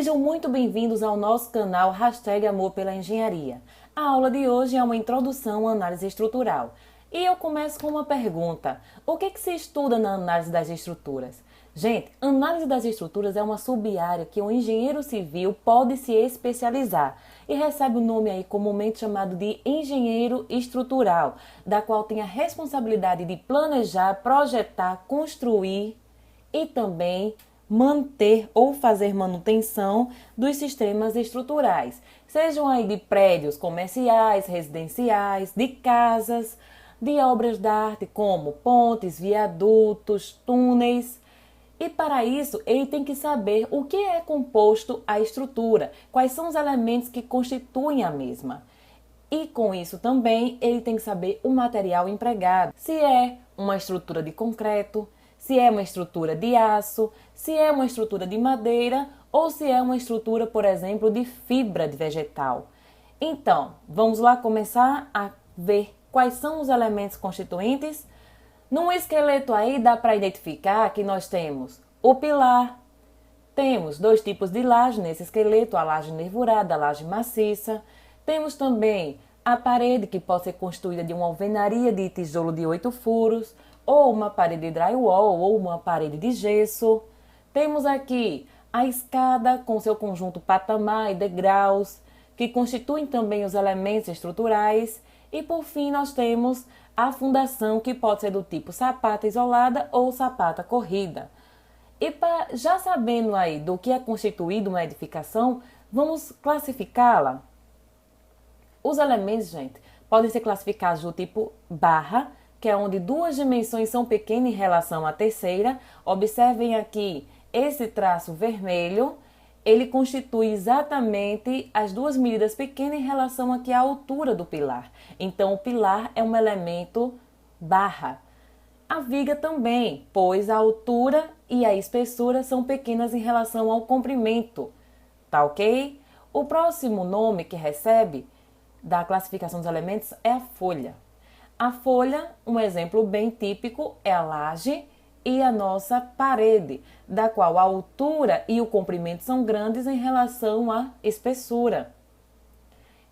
Sejam muito bem-vindos ao nosso canal Amor pela Engenharia. A aula de hoje é uma introdução à análise estrutural. E eu começo com uma pergunta. O que se estuda na análise das estruturas? Gente, análise das estruturas é uma sub-área que o engenheiro civil pode se especializar e recebe o nome aí comumente chamado de engenheiro estrutural, da qual tem a responsabilidade de planejar, projetar, construir e também manter ou fazer manutenção dos sistemas estruturais, sejam aí de prédios comerciais, residenciais, de casas, de obras de arte como pontes, viadutos, túneis. E para isso, ele tem que saber o que é composto a estrutura, quais são os elementos que constituem a mesma. E com isso também, ele tem que saber o material empregado, se é uma estrutura de concreto, se é uma estrutura de aço, se é uma estrutura de madeira ou se é uma estrutura, por exemplo, de fibra de vegetal. Então, vamos lá começar a ver quais são os elementos constituintes. Num esqueleto aí dá para identificar que nós temos o pilar, temos dois tipos de laje nesse esqueleto, a laje nervurada, a laje maciça. Temos também a parede, que pode ser construída de uma alvenaria de tijolo de 8 furos, ou uma parede de drywall, ou uma parede de gesso. Temos aqui a escada com seu conjunto patamar e degraus, que constituem também os elementos estruturais. E por fim nós temos a fundação, que pode ser do tipo sapata isolada ou sapata corrida. E já sabendo aí do que é constituído uma edificação, vamos classificá-la. Os elementos, gente, podem ser classificados do tipo barra, que é onde duas dimensões são pequenas em relação à terceira. Observem aqui esse traço vermelho, ele constitui exatamente as duas medidas pequenas em relação aqui à altura do pilar. Então, o pilar é um elemento barra. A viga também, pois a altura e a espessura são pequenas em relação ao comprimento, tá ok? O próximo nome que recebe da classificação dos elementos é a folha. A folha, um exemplo bem típico, é a laje e a nossa parede, da qual a altura e o comprimento são grandes em relação à espessura.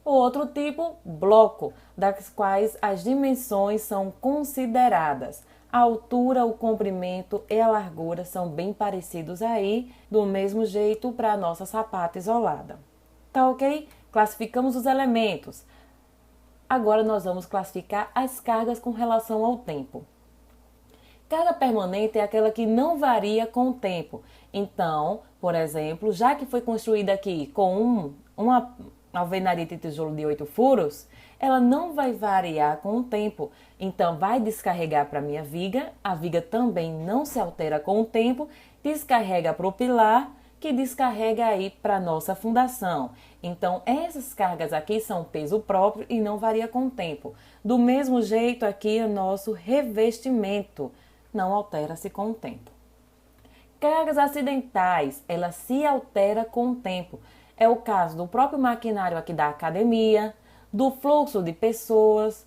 O outro tipo, bloco, das quais as dimensões são consideradas. A altura, o comprimento e a largura são bem parecidos aí, do mesmo jeito para a nossa sapata isolada. Tá ok? Classificamos os elementos. Agora nós vamos classificar as cargas com relação ao tempo. Carga permanente é aquela que não varia com o tempo. Então, por exemplo, já que foi construída aqui com uma alvenaria de tijolo de 8 furos, ela não vai variar com o tempo. Então, vai descarregar para a minha viga, a viga também não se altera com o tempo, descarrega para o pilar, que descarrega aí para a nossa fundação. Então, essas cargas aqui são peso próprio e não varia com o tempo. Do mesmo jeito aqui, o nosso revestimento não altera-se com o tempo. Cargas acidentais, ela se altera com o tempo. É o caso do próprio maquinário aqui da academia, do fluxo de pessoas.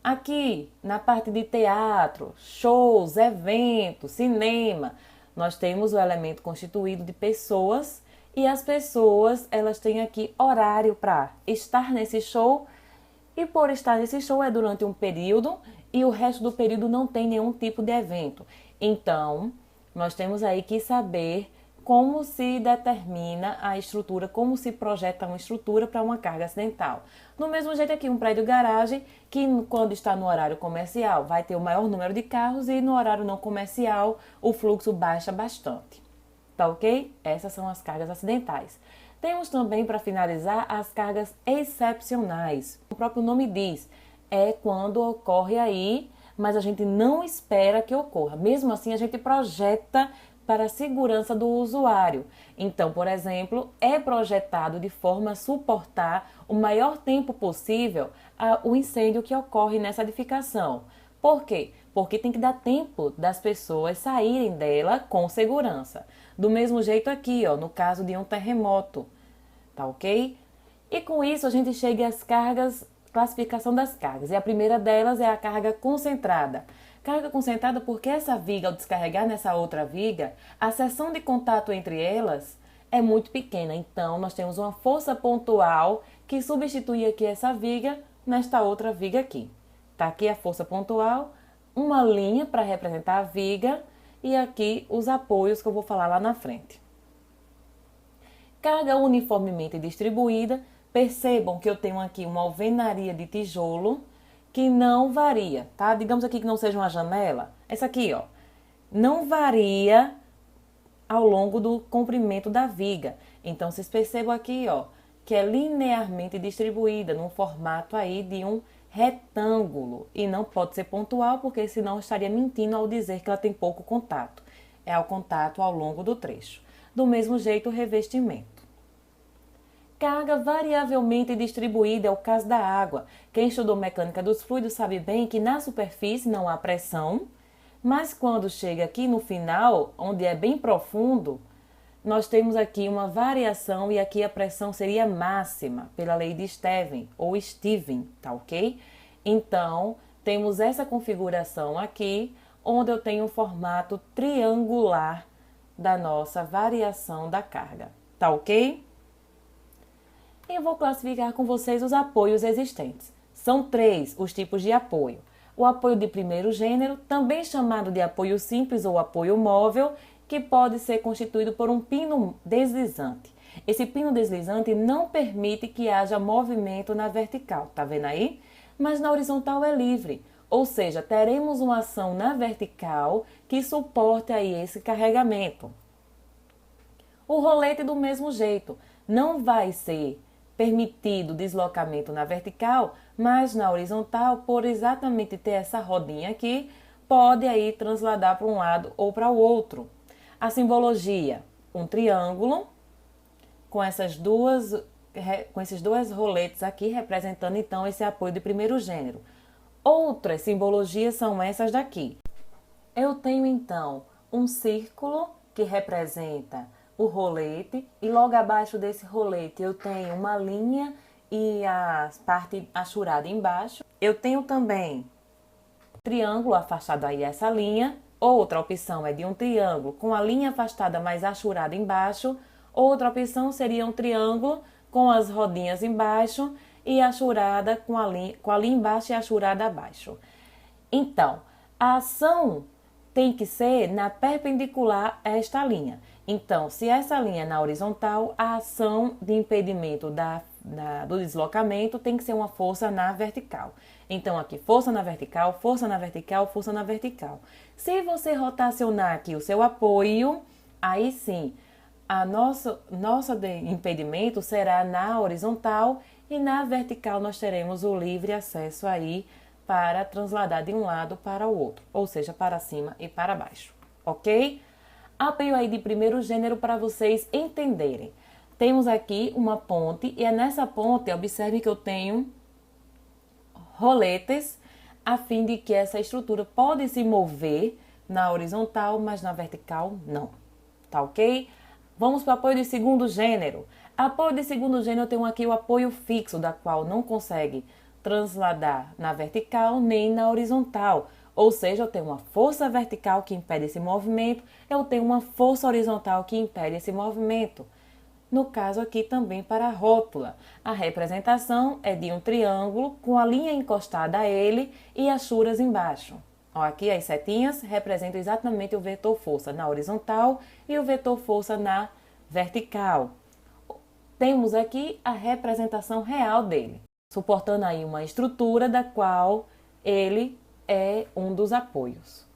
Aqui, na parte de teatro, shows, eventos, cinema, nós temos o elemento constituído de pessoas e as pessoas, elas têm aqui horário para estar nesse show e por estar nesse show é durante um período e o resto do período não tem nenhum tipo de evento. Então, nós temos aí que saber como se determina a estrutura, como se projeta uma estrutura para uma carga acidental. Do mesmo jeito aqui, um prédio garagem, que quando está no horário comercial vai ter o maior número de carros e no horário não comercial o fluxo baixa bastante. Tá ok? Essas são as cargas acidentais. Temos também, para finalizar, as cargas excepcionais. O próprio nome diz, é quando ocorre aí, mas a gente não espera que ocorra. Mesmo assim, a gente projeta para a segurança do usuário. Então, por exemplo, é projetado de forma a suportar o maior tempo possível o incêndio que ocorre nessa edificação. Por quê? Porque tem que dar tempo das pessoas saírem dela com segurança. Do mesmo jeito aqui, ó, no caso de um terremoto, tá ok? E com isso a gente chega às cargas, classificação das cargas. E a primeira delas é a carga concentrada. Carga concentrada porque essa viga, ao descarregar nessa outra viga, a seção de contato entre elas é muito pequena. Então, nós temos uma força pontual que substitui aqui essa viga nesta outra viga aqui. Tá aqui a força pontual, uma linha para representar a viga e aqui os apoios que eu vou falar lá na frente. Carga uniformemente distribuída. Percebam que eu tenho aqui uma alvenaria de tijolo que não varia, tá? Digamos aqui que não seja uma janela. Essa aqui, ó, não varia ao longo do comprimento da viga. Então, vocês percebam aqui, ó, que é linearmente distribuída num formato aí de um retângulo. E não pode ser pontual, porque senão eu estaria mentindo ao dizer que ela tem pouco contato. É ao contato ao longo do trecho. Do mesmo jeito, o revestimento. Carga variavelmente distribuída é o caso da água. Quem estudou mecânica dos fluidos sabe bem que na superfície não há pressão, mas quando chega aqui no final, onde é bem profundo, nós temos aqui uma variação e aqui a pressão seria máxima, pela lei de Stevens, ou Steven, tá ok? Então, temos essa configuração aqui, onde eu tenho um formato triangular da nossa variação da carga, tá ok? Eu vou classificar com vocês os apoios existentes. São 3 os tipos de apoio. O apoio de primeiro gênero, também chamado de apoio simples ou apoio móvel, que pode ser constituído por um pino deslizante. Esse pino deslizante não permite que haja movimento na vertical, tá vendo aí? Mas na horizontal é livre, ou seja, teremos uma ação na vertical que suporte aí esse carregamento. O rolete do mesmo jeito, não vai ser permitido deslocamento na vertical, mas na horizontal, por exatamente ter essa rodinha aqui, pode aí transladar para um lado ou para o outro. A simbologia, um triângulo com esses dois roletes aqui, representando então esse apoio de primeiro gênero. Outras simbologias são essas daqui. Eu tenho então um círculo que representa o rolete e logo abaixo desse rolete eu tenho uma linha e a parte achurada embaixo. Eu tenho também triângulo afastado aí essa linha. Outra opção é de um triângulo com a linha afastada mais achurada embaixo. Outra opção seria um triângulo com as rodinhas embaixo e achurada com a linha embaixo e achurada abaixo. Então, a ação tem que ser na perpendicular a esta linha. Então, se essa linha é na horizontal, a ação de impedimento do deslocamento tem que ser uma força na vertical. Então, aqui, força na vertical, força na vertical, força na vertical. Se você rotacionar aqui o seu apoio, aí sim, a nossa de impedimento será na horizontal e na vertical nós teremos o livre acesso aí para transladar de um lado para o outro, ou seja, para cima e para baixo, ok? Apoio aí de primeiro gênero para vocês entenderem. Temos aqui uma ponte e é nessa ponte, observe que eu tenho roletes a fim de que essa estrutura pode se mover na horizontal, mas na vertical não, tá ok? Vamos para o apoio de segundo gênero. Apoio de segundo gênero eu tenho aqui o apoio fixo, da qual não consegue transladar na vertical nem na horizontal. Ou seja, eu tenho uma força vertical que impede esse movimento, eu tenho uma força horizontal que impede esse movimento. No caso aqui também para a rótula. A representação é de um triângulo com a linha encostada a ele e achuras embaixo. Ó, aqui as setinhas representam exatamente o vetor força na horizontal e o vetor força na vertical. Temos aqui a representação real dele, suportando aí uma estrutura da qual ele é um dos apoios.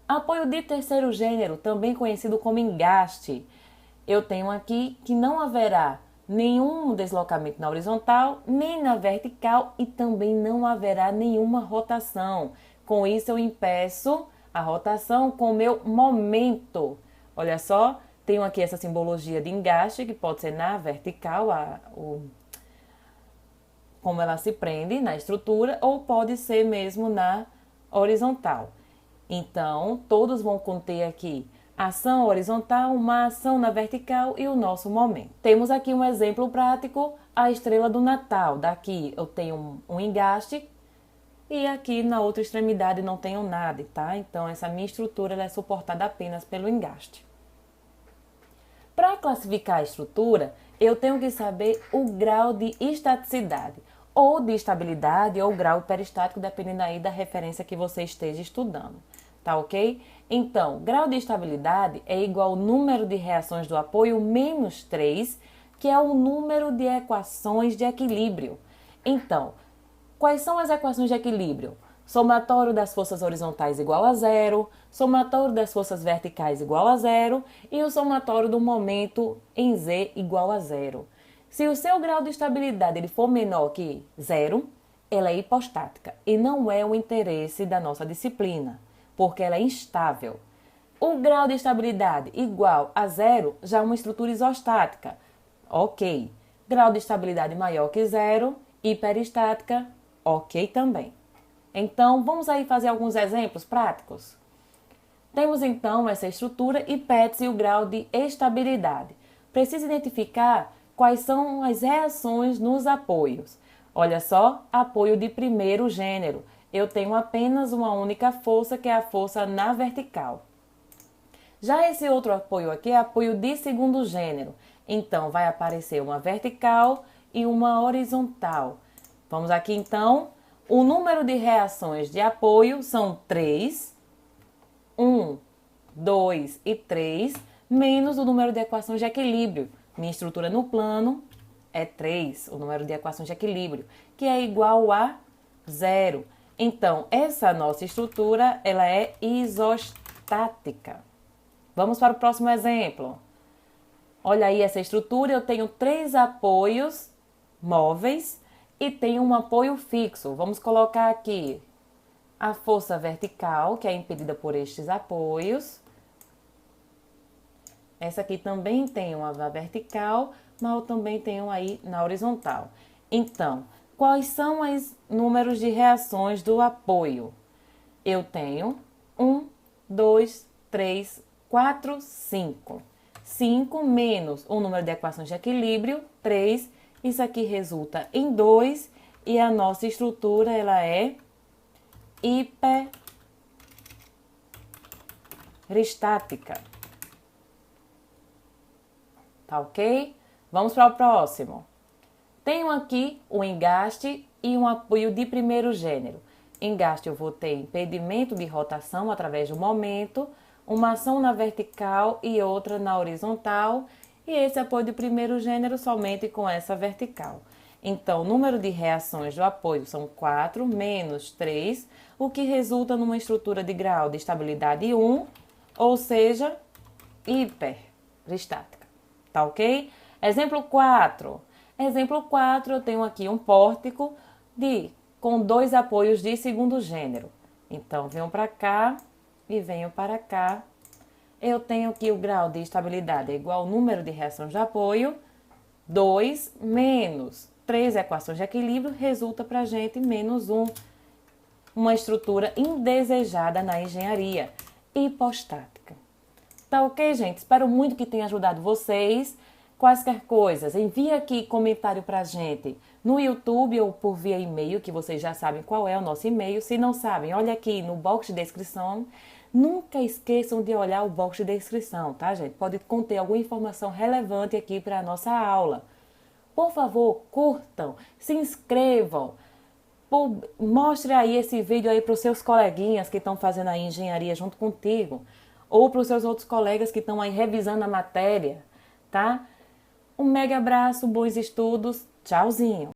Apoio de terceiro gênero, também conhecido como engaste. Eu tenho aqui que não haverá nenhum deslocamento na horizontal, nem na vertical e também não haverá nenhuma rotação. Com isso eu impeço a rotação com o meu momento. Olha só, tenho aqui essa simbologia de engaste, que pode ser na vertical, como ela se prende na estrutura, ou pode ser mesmo na horizontal. Então, todos vão conter aqui ação horizontal, uma ação na vertical e o nosso momento. Temos aqui um exemplo prático, a estrela do Natal. Daqui eu tenho um engaste e aqui na outra extremidade não tenho nada, tá? Então, essa minha estrutura ela é suportada apenas pelo engaste. Para classificar a estrutura, eu tenho que saber o grau de estaticidade, ou de estabilidade, ou grau hiperestático, dependendo aí da referência que você esteja estudando. Tá ok? Então, grau de estabilidade é igual ao número de reações do apoio menos 3, que é o número de equações de equilíbrio. Então, quais são as equações de equilíbrio? Somatório das forças horizontais igual a zero, somatório das forças verticais igual a zero e o somatório do momento em Z igual a zero. Se o seu grau de estabilidade ele for menor que zero, ela é hipostática e não é o interesse da nossa disciplina, porque ela é instável. O grau de estabilidade igual a zero já é uma estrutura isostática. Ok. Grau de estabilidade maior que zero, hiperestática, ok também. Então, vamos aí fazer alguns exemplos práticos? Temos então essa estrutura e pede-se o grau de estabilidade. Precisa identificar quais são as reações nos apoios. Olha só, apoio de primeiro gênero. Eu tenho apenas uma única força, que é a força na vertical. Já esse outro apoio aqui é apoio de segundo gênero. Então, vai aparecer uma vertical e uma horizontal. Vamos aqui então. O número de reações de apoio são 3, 1, 2 e 3, menos o número de equações de equilíbrio. Minha estrutura no plano é 3, o número de equações de equilíbrio, que é igual a 0. Então, essa nossa estrutura ela é isostática. Vamos para o próximo exemplo. Olha aí essa estrutura, eu tenho 3 apoios móveis e tenho um apoio fixo. Vamos colocar aqui a força vertical, que é impedida por estes apoios. Essa aqui também tem uma na vertical, mas eu também tenho aí na horizontal. Então, quais são os números de reações do apoio? Eu tenho 1, 2, 3, 4, 5. 5 menos o número de equações de equilíbrio, 3. Isso aqui resulta em 2 e a nossa estrutura ela é hiperestática. Tá ok? Vamos para o próximo. Tenho aqui um engaste e um apoio de primeiro gênero. Engaste eu vou ter impedimento de rotação através do momento, uma ação na vertical e outra na horizontal, e esse apoio de primeiro gênero somente com essa vertical. Então, o número de reações do apoio são 4 menos 3, o que resulta numa estrutura de grau de estabilidade 1, ou seja, hiperestática. Tá ok? Exemplo 4. Exemplo 4, eu tenho aqui um pórtico com 2 apoios de segundo gênero. Então, venho para cá e venho para cá. Eu tenho aqui o grau de estabilidade é igual ao número de reações de apoio, 2 menos 3 equações de equilíbrio, resulta para a gente menos 1. Uma estrutura indesejada na engenharia, hipostática. Tá ok, gente? Espero muito que tenha ajudado vocês. Quaisquer coisas, envie aqui comentário pra gente no YouTube ou por via e-mail, que vocês já sabem qual é o nosso e-mail. Se não sabem, olha aqui no box de descrição. Nunca esqueçam de olhar o box de descrição, tá, gente? Pode conter alguma informação relevante aqui para a nossa aula. Por favor, curtam, se inscrevam, mostre aí esse vídeo aí para os seus coleguinhas que estão fazendo aí engenharia junto contigo, ou para os seus outros colegas que estão aí revisando a matéria, tá? Um mega abraço, bons estudos, tchauzinho!